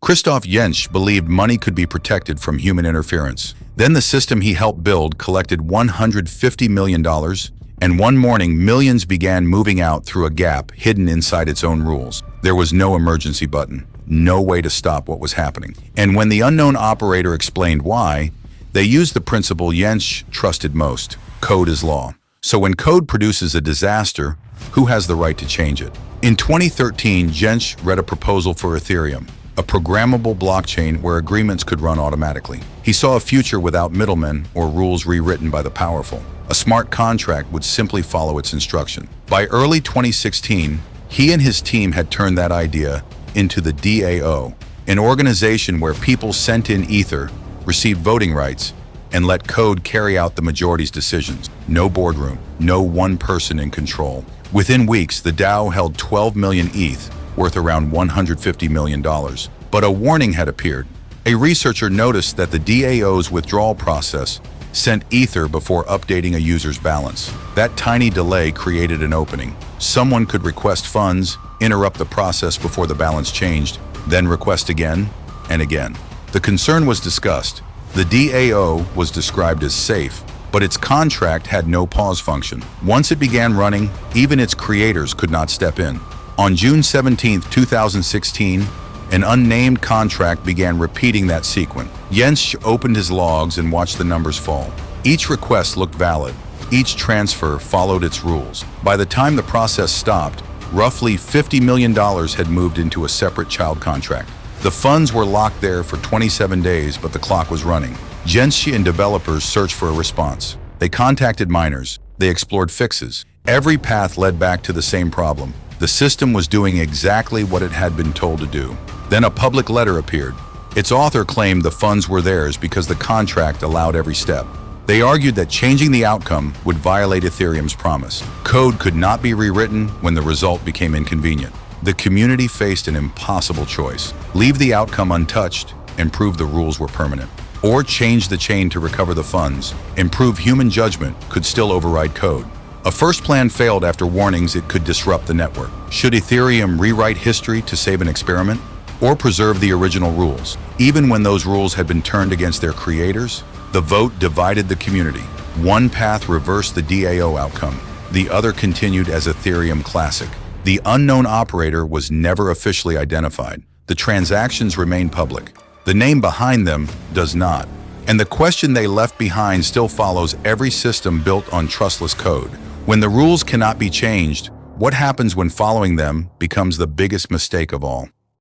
Christoph Jentzsch believed money could be protected from human interference. Then the system he helped build collected $150 million, and one morning millions began moving out through a gap hidden inside its own rules. There was no emergency button, no way to stop what was happening. And when the unknown operator explained why, they used the principle Jentzsch trusted most: code is law. So when code produces a disaster, who has the right to change it? In 2013, Jentzsch read a proposal for Ethereum, a programmable blockchain where agreements could run automatically. He saw a future without middlemen or rules rewritten by the powerful. A smart contract would simply follow its instruction. By early 2016, he and his team had turned that idea into the DAO, an organization where people sent in Ether, received voting rights, and let code carry out the majority's decisions. No boardroom, no one person in control. Within weeks, the DAO held 12 million ETH, worth around $150 million. But a warning had appeared. A researcher noticed that the DAO's withdrawal process sent Ether before updating a user's balance. That tiny delay created an opening. Someone could request funds, interrupt the process before the balance changed, then request again and again. The concern was discussed. The DAO was described as safe, but its contract had no pause function. Once it began running, even its creators could not step in. On June 17, 2016, an unnamed contract began repeating that sequence. Jentzsch opened his logs and watched the numbers fall. Each request looked valid. Each transfer followed its rules. By the time the process stopped, roughly $50 million had moved into a separate child contract. The funds were locked there for 27 days, but the clock was running. Jentzsch and developers searched for a response. They contacted miners. They explored fixes. Every path led back to the same problem. The system was doing exactly what it had been told to do. Then a public letter appeared. Its author claimed the funds were theirs because the contract allowed every step. They argued that changing the outcome would violate Ethereum's promise. Code could not be rewritten when the result became inconvenient. The community faced an impossible choice: leave the outcome untouched and prove the rules were permanent, or change the chain to recover the funds and prove human judgment could still override code. A first plan failed after warnings it could disrupt the network. Should Ethereum rewrite history to save an experiment, or preserve the original rules? Even when those rules had been turned against their creators, the vote divided the community. One path reversed the DAO outcome. The other continued as Ethereum Classic. The unknown operator was never officially identified. The transactions remain public. The name behind them does not. And the question they left behind still follows every system built on trustless code. When the rules cannot be changed, what happens when following them becomes the biggest mistake of all?